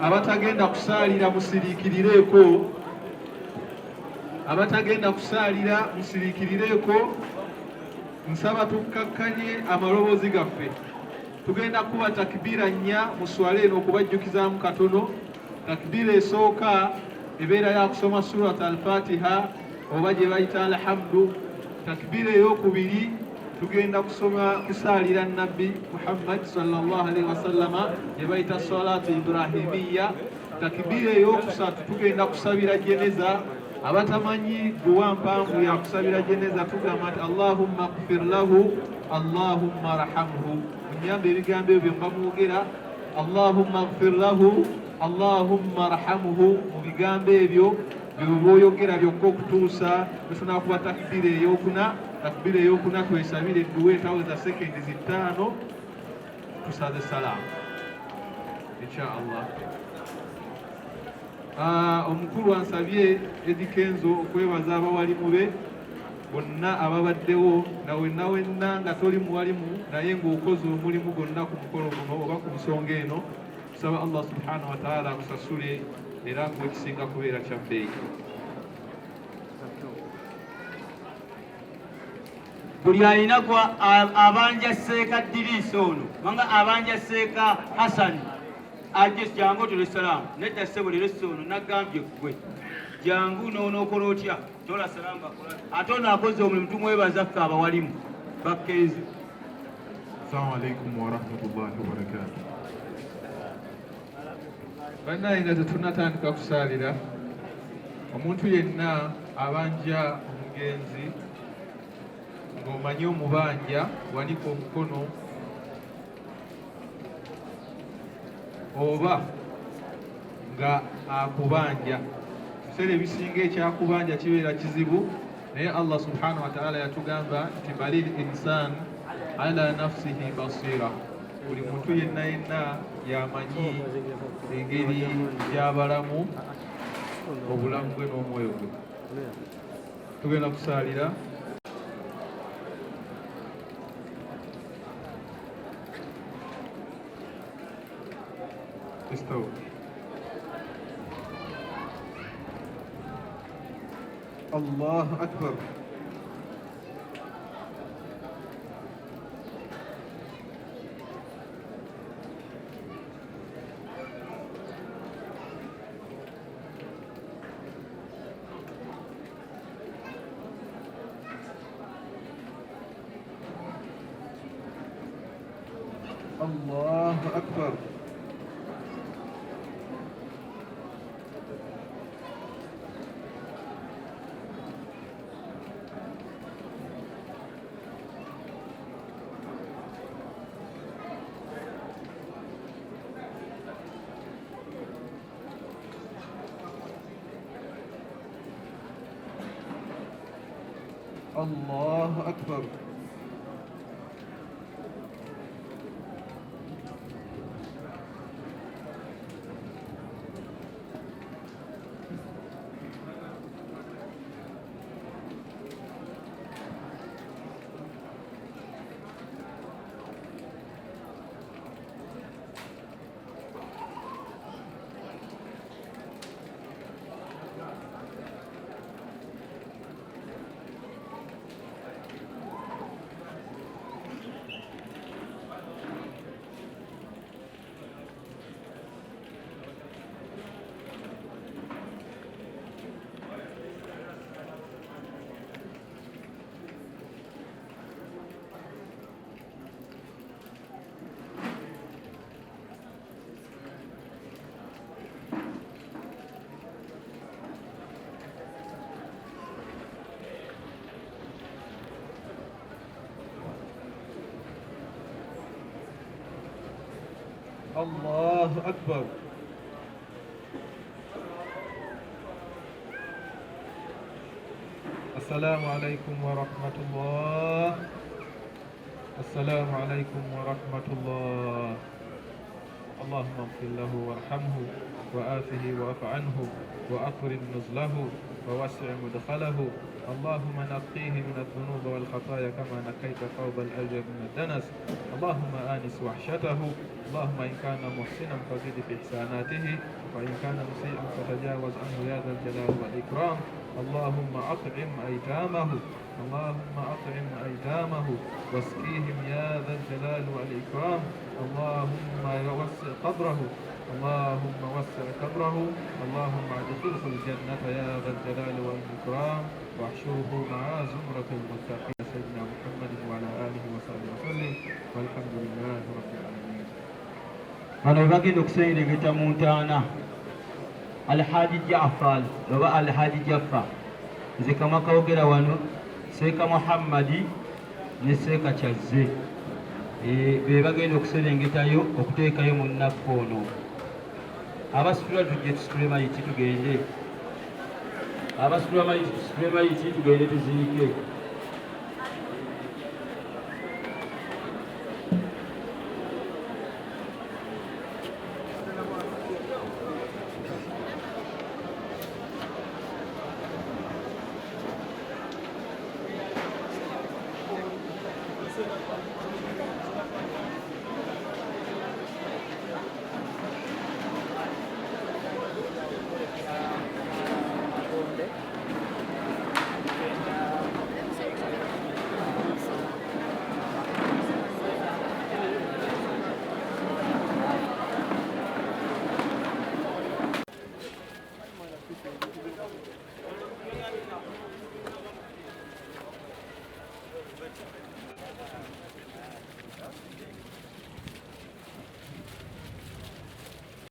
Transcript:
abatagenda kusaalira musiriikirireeko, abatagenda kusaalira musiriikirireeko. Nsaba tukkakkanye amaloboozi gaffe. Tugenda kuba takbiira nnya mu swala eno okubajjukizaamu katono. Takbiira esooka ebeera ya kusoma surat al-Fatiha oba gye bayita alhamdu. Takbiira ey'okubiri tugenda kusaalira nabbi Muhammad sallallahu alaihi wasallama gye bayita salatu ibrahimiya. Takbiira ey'okusatu tugenda kusabira jeneza. Abatamanyi duwa mpanvu ya kusabira jeneza tugamba nti Allahumma ighfir lahu, Allahumma arhamhu. Munyambe ebigambo ebyo mbamwogera, Allahumma ighfir lahu, Allahumma arhamhu. Mu bigambo ebyo byoboyogera byokka okutuusa tufuna kuba takbiira ey'okuna. Takbiira ey'okuna twesabire edduwa etaweza sekendi 5 tusaze salaamu insha Allah. Omukulu ansabye Eddie Kenzo okwebaza abawalimu be bonna ababaddewo, nawe wenna nga toli muwalimu naye ng'okoze omulimu gonna ku mukolo guno oba ku nsonga eno. Tusaba Allah subhanahu wa ta'ala amusasule era ng'ekisinga kubeera kya bbeeyi. Buli alina abanja Seeka Diriisa ono banga abanja Seeka Hasani ajje jangu tule salaamu nedda ssebo leero ono nagambye ggwe jangu n'onookola otya tola salaamu bakola ate ono akoze omulimu tumwebaza ffe abawalimu bakkiriza. Assalamu alaikum wa rahmatullahi wa barakatuh. Bannaye nga tetunnatandika kusaalira, omuntu yenna abanja omugenzi ng'omanyi omubanja wanika omukono oba nga akubanja. Ebiseera ebisinga ekyakubanja kibeera kizibu, naye Allah subhanahu wa ta'ala yatugamba nti balil insan ala nafsihi basira. Buli muntu yenna yamanyi engeri gy'abalamu obulamu bwe n'omwoyo gwe. Tugenda kusaalira. استوى. الله أكبر. الله أكبر. الله أكبر. الله أكبر. السلام عليكم ورحمة الله. السلام عليكم ورحمة الله. اللهم اغفر له وارحمه وآته واعف عنه وأكرم نزله ووسع مدخله. اللهم نقيه من الذنوب والخطايا كما نقيت ثوب الأبيض من الدنس. اللهم آنس وحشته. اللهم إن كان محسنا فزد في إحساناته، وإن كان مسيئا فتجاوز عنه يا ذا الجلال والإكرام. اللهم أطعم أيتامه. اللهم أطعم أيتامه واسقيهم يا ذا الجلال والإكرام. اللهم وسع قبره. اللهم وسع قبره. اللهم ادخله الجنة يا ذا الجلال والإكرام، واحشره مع زمرة المتقين سيدنا محمد وعلى آله وصحبه وسلم، والحمد لله رب العالمين. Bano bagenda okuserengeta mu ntaana Alhaji Jaafar oba Alhaji Jaffa, nze Kamwa Kawogera wano, Seeka Muhammadi ne Seeka Kyazze be bagenda okuserengetayo okuteekayo mu nnaffe ono. Abasitula tujje tusitule mayiti tugende, abasitula mayiti tusitule mayiti tugende tuziike.